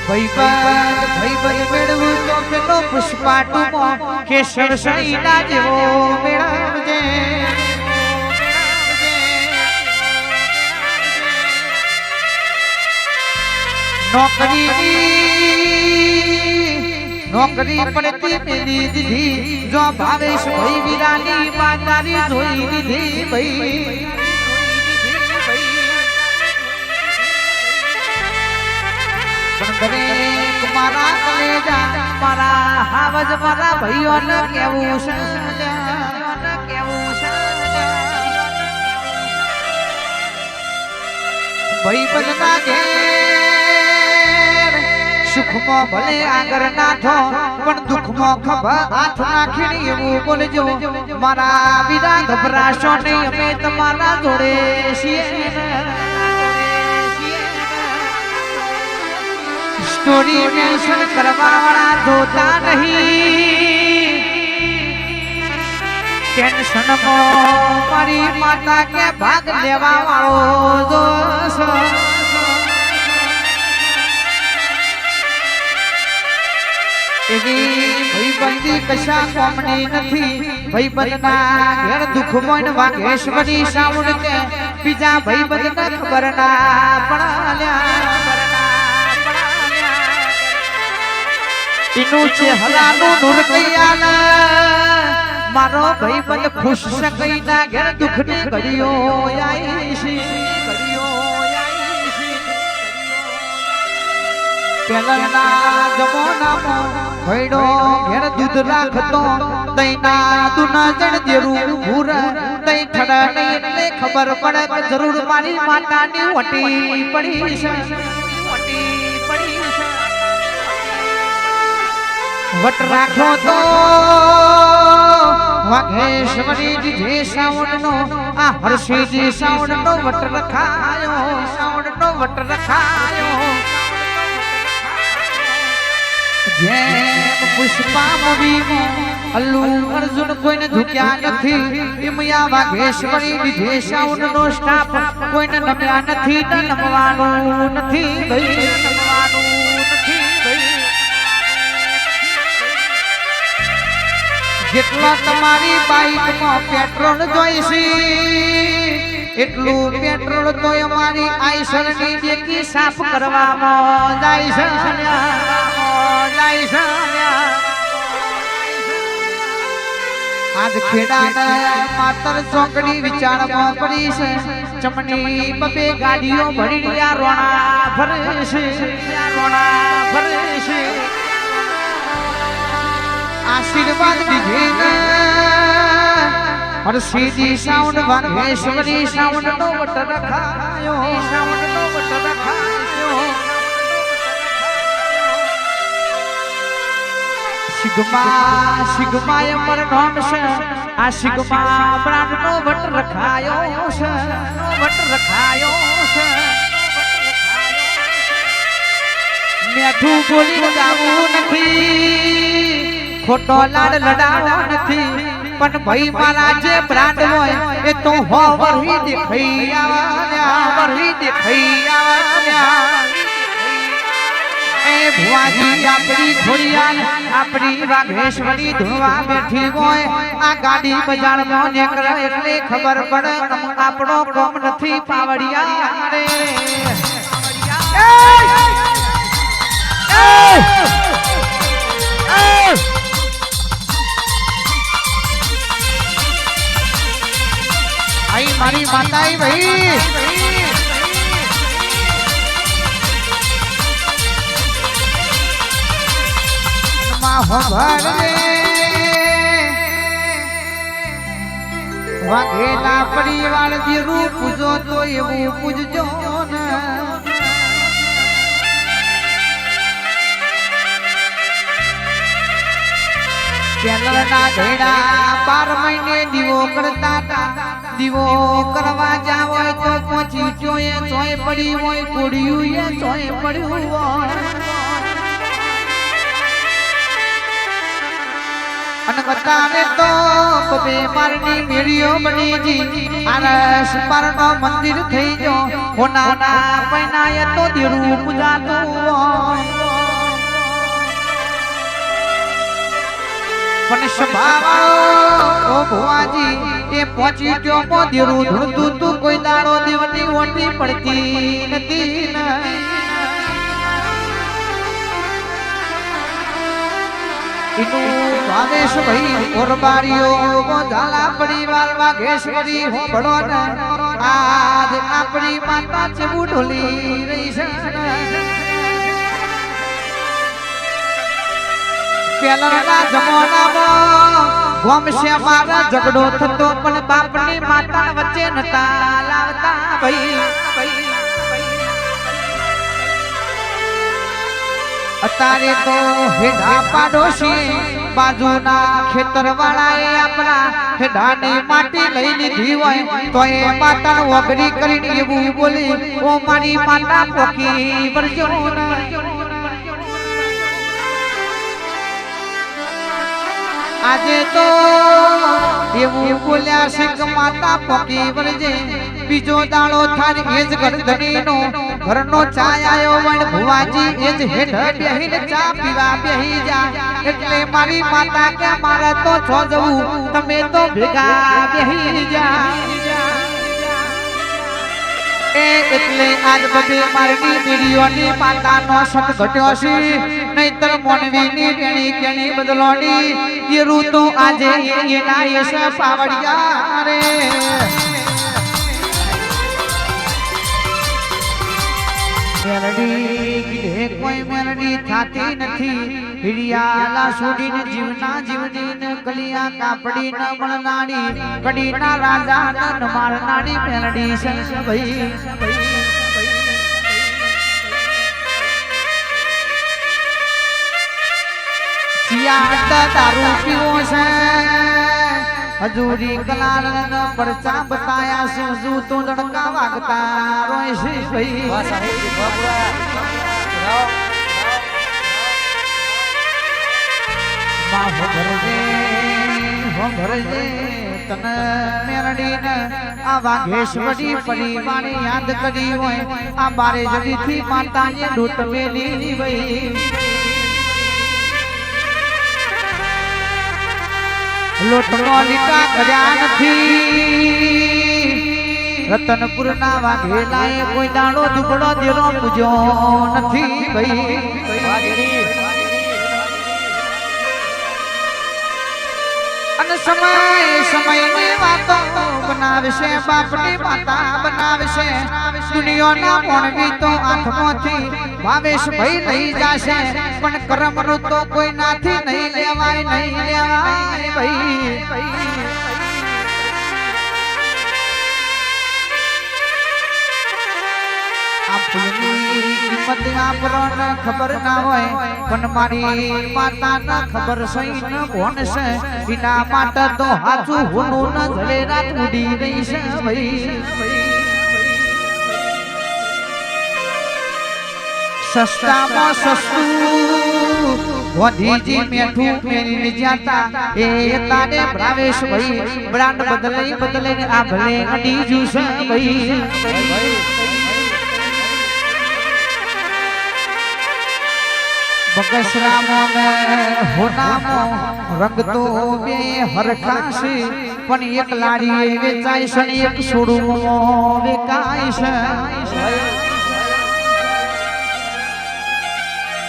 ભાઈબંધ મેળવું તો પેલો પુષ્પાટુમાં કેશવ સણીના જેવો મેળવજે નોકરી પડતી મેલી દીધી જો ભાવેશ ભાઈ વિરાની માતારી જોઈ દીધી ભાઈ દરેક મારા કલેજા મારા હાવજ મારા ભાઈઓને કેવું છે ભાઈ બનના ઘેર સુખમાં ભલે આગળ નાથો પણ દુઃખમાં ખભા હાથ નાખીને એવું બોલજો મારા વિના ગભરાશો નહીં અમે તમારા જોડે છીએ સ્ટોરી મેન્શન કરવા વાળા જોતા નહીં ટેન્શન મારી માતા કે ભાગ લેવા વાળો જોશ એવી ભાઈબંધી કશા કોમની નથી ભાઈબંધના ઘેર દુઃખમાં વાઘેશ્વરી સાઉન્ડ કે બીજા ભાઈબંધને ખબર ના પડ્યા ઇનું છે હલાનું નૂર કૈયાના મારો ભાઈબંધ ખુશ છે કઈના ઘેર દુઃખની ઘડીઓ આઈ છે પેલાના જમાનામાં ભઈડો ઘેર દૂધ રાખતો તઈના દુના જણ જેરું ભૂર તઈ ખડા નહીં એટલે ખબર પડે કે જરૂર મારી માતાની વટી પડી છે વટ રાખો તો વાઘેશ્વરી જે સાવણ નો આ હર્ષીજી સાવણ નો વટ રખાયો જેમ પુષ્પા મૂવીમાં અલ્લુ અર્જુન કોઈને ઝૂક્યા નથી એમયા વાઘેશ્વરી જે સાવણ નો સ્ટાફ કોઈને નમ્યા નથી નમવાનું નથી ભાઈ જેટલા તમારી બાઈકમાં પેટ્રોલ જોઈશે એટલું પેટ્રોલ તો અમારી આઈસરની ડેકી સાફ કરવામાં જાય છે આજ ખેડાના માતર ચોકડી વિચારમાં પડી છે ચમની બબે ગાડીઓ ભરી રોણા ભરે છે આશીર્વાદ દીધે હર્ષીજી સાઉન્ડ વાઘેશ્વરી સાઉન્ડ નો વટ રખાયો સિગ્મા અમર નામ છે આ સિગ્મા બ્રાન્ડ નો વટ રખાયો છે મેઠું બોલી ગાવું નથી ખોટો લાડ લડાવો નથી પણ ભાઈ મારા જે બ્રાન્ડ હોય એ તો હોવરહી દેખાઈ આવ્યા એ ભુવાજી આપણી ખોડિયાલ આપણી વાઘેશ્વરી ધોવા બેઠી હોય આ ગાડી બજારમાં નીકળે એટલે ખબર પડે આપણો કોમ નથી પાવડિયા રે आई मारी माता भाई वाघेला परिवार जीरू पूजो तो एवं पूजो ना घेड़ा 12 महीने दीवो करता दीवो करवा जाओ तो पहुंची चोए चोए पड़ी होय कोड़िયું ये चोए पड़્યું अन बतावे तो बे मारनी मेरियो बनी जी आरस परनो मंदिर थई जो होना ना पनाय तो दिरू पूजा तो પણ સ્વભાવ ઓ ભુવાજી એ પહોંચી ગયો મોદીરું ધૂળતું તું કોઈ દાડો દેવની ઓટી પડતી નથી ઇનું ભાવેશ ભાઈ ઓરબારીઓ ઝાલા પરિવાર વાઘેશ્વરી હો ભણો ને આજ આપણી માતા ચેવું ઢોલી રહી છે પેલાના જમાનામાં ગોમશે મારા ઝઘડો થતો પણ બાપની માતા વચ્ચે નતા લાવતા ભાઈ અત્યારે તો હેડા પાડોશી બાજુના ખેતર વાળાએ આપણા હેડાની માટી લઈ લીધી હોય તો એ માતા વગરી કરીને એવું બોલી ઓ મારી માતા પોકી વરજો આજે તો એવું બોલ્યા છે કે માતા પોકી વરજે બીજો દાડો થાર એ જ ગરદનીનો ઘરનો ચાય આયો વણ ભુવાજી એ જ હેઠ બેહીને ચા પીવા બેહી જા એટલે મારી માતા કે મારે તો છો જવું તમે તો ભેગા બેહી જા એ એટલે આજ બધી મારી વીડિયોની માતાનો સત ઘટ્યો છે નહીતર મોનવીની વેણી કેણી બદલોની એ રૂતો આજે એના યશ પાવડિયા રે મેલડી કીધે કોઈ મેલડી થાતી નથી હિડિયાલા સુડીને જીવના જીવની કલિયા કાપડી ન મળનાડી કડીના રાજા ન મારનાડી મેલડી છે ભાઈ ચિયા દારૂ પીવો છે હજુરી કલાલ ન પરચા બતાયા છે હજુ તો લડકા વાગતા રોય છે ભાઈ માફ ભરજે તને મેરડીને આ વાઘેશ્વરી પરિવારે યાદ કરી હોય આ બારે જડીથી માતાએ દૂત મેલી ભાઈ લોટનો લીટા કર્યા નથી રતનપુર ના વાઘેલાએ કોઈ દાડો દુબળો દેરો પૂજ્યો નથી ભાઈ અને સમયની વાતો બનાવશે બાપની માતા બનાવશે દુનિયાના મોણવી તો હાથમાંથી ભાવેશ ભાઈ લઈ જાશે પણ કર્મનું તો કોઈ નાથી નહીં લેવાય ભાઈ આ ફૂલની કિંમત આપણને ખબર ના હોય પણ મારી માતાને ખબર સહી ન કોણ છે એના માટે તો હાચું હોનું ન જડે રાત ઉડી રહી છે ભાઈ સસ્તામાં સસ્તું ગોધીજી મેઠું મેરીને જાતા એ તારે ભાવેશ ભાઈ બ્રાન્ડ બદલાઈને આ ભલે અડી જુશે ભાઈ બગસરામો ને હોનામો રંગ તો બે હરખાશે પણ એક લાડીએ વેચાય છે ને એક છોડું વેચાય છે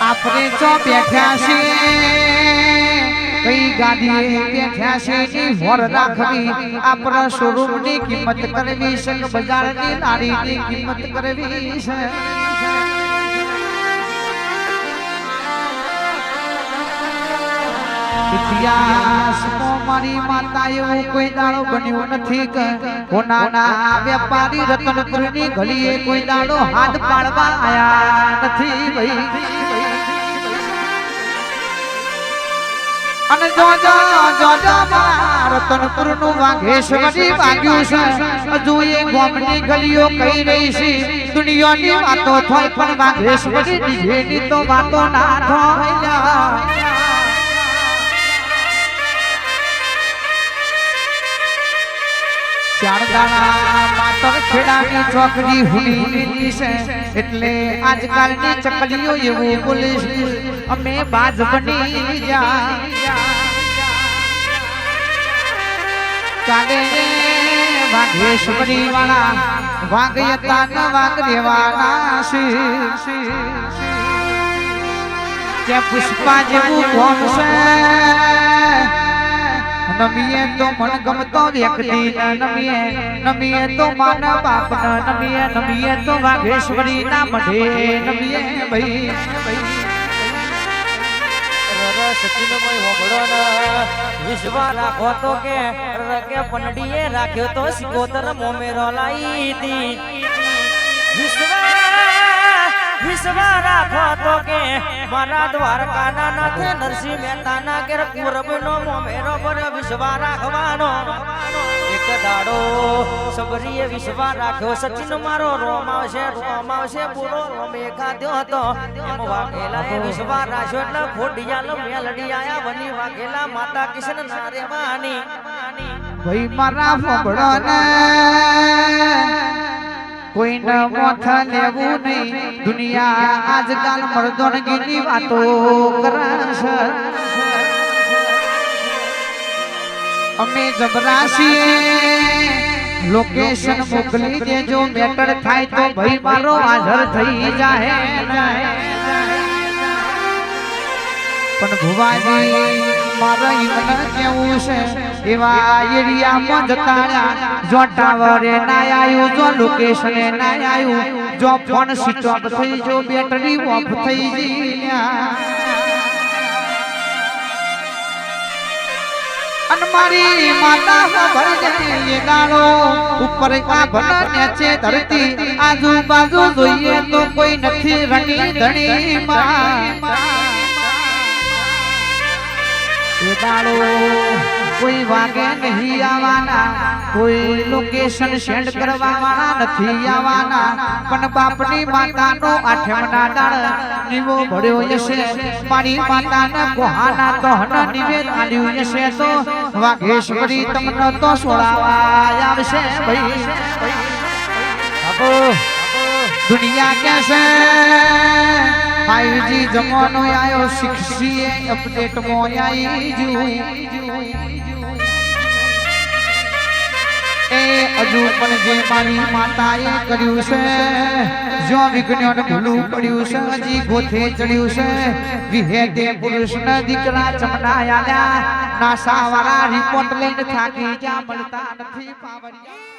આપણે જો બેઠા છે કઈ ગાડીએ બેઠા છે ની હોર રાખવી આપણા શોરૂમની કિંમત કરવી છે બજારની લાડીની કિંમત કરવી છે ઇતિહાસમાં મારી માતા એવું કોઈ દાડો બન્યો નથી કે કોનાના વેપારી રતનપુરની ગલીએ કોઈ દાડો હાથ પાડવા આયા નથી ભાઈ અને જો રતનપુરનું વાઘેશ્વરી વાગ્યું છે હજુ એ ગામની ગલીઓ કહી રહી છે દુનિયાની વાતો થાય પણ વાઘેશ્વરી ડીજેની તો વાતો ના થાય ચાર દાણા માતર ખેડાની ચોકડી હુડી છે એટલે આજકાલની ચકલીઓ એવું બોલે છે અમે બાજ બની જા ચાલે વાઘેશ્વરી વાળા વાઘયતા ન વાઘ દેવાના છે પુષ્પા જેવું કોમ છે નમીએ તો મન ગમતો વ્યક્તિ નમીએ નમીએ તો માના બાપ નમીએ નમીએ તો વાઘેશ્વરી ના મઢે નમીએ ભાઈ સચિનમય હોબળો ને વિશ્વા રાખો તો કે પંડીએ રાખ્યો તો સિકોતર મોમેરો લાઈ દી વિશ્વા રાખો તો કે મારા દ્વારકાના નાથે નરસિંહ મહેતાના ઘેર પૂરબનો મોમેરો પર વિશ્વા રાખવાનો એક દાડો સબરીએ વિશ્વા રાખ્યો સચિન મારો રોમ આવશે પૂરો રોમે ખાધ્યો હતો એમ વાઘેલાએ વિશ્વા રાખ્યો એટલે ખોડિયાલ મેલડી આયા વની વાઘેલા માતા કિશન ના રેવાની ભાઈ મારા ફબડો ને કોઈ ન મોથ લેવું નહીં દુનિયા આજકાલ મર્દોનગીની વાતો કરે છે અમે જબરાશીએ લોકેશન મોકલી દેજો મેટર થાય તો ભાઈ મારો હાજર થઈ જાય પણ ભુવાજી મારા ઈમન કેવું છે એવા એરિયામાં જતા જો ટાવરે ના આવ્યું જો લોકેશને ના આવ્યું જો ફોન સ્વિચ ઓફ થઈ જો બેટરી ઓફ થઈ ગઈ અન મારી માતા ખબર જઈએ ગાળો ઉપર આભન નેચે ધરતી આજુબાજુ જોઈએ તો કોઈ નથી રણી ધણી માં એ દાડો કોઈ વાગે નહીં આવવાના કોઈ લોકેશન સેન્ડ કરવા વાળા નથી આવવાના પણ બાપની માતાનો આઠમના દાડ નીવો ભર્યો હશે મારી માતાના કોહાના દહન નિવેદ આલ્યું હશે તો વાઘેશ્વરી તમને તો સોળાવા આવશે ભાઈ દુનિયા કેસે 5G જમાનો આયો 6G અપડેટ માં આવી જુ એ હજુ પણ જે મારી માતાએ કર્યું છે જો વિજ્ઞાન ભૂલું પડ્યું છે હજી ગોથે ચડ્યું છે વિહેતે પુરુષના દીકરા ચમનાયા નાસા વાળા રિપોર્ટ લઈને થાકી જા મળતા નથી પાવડિયા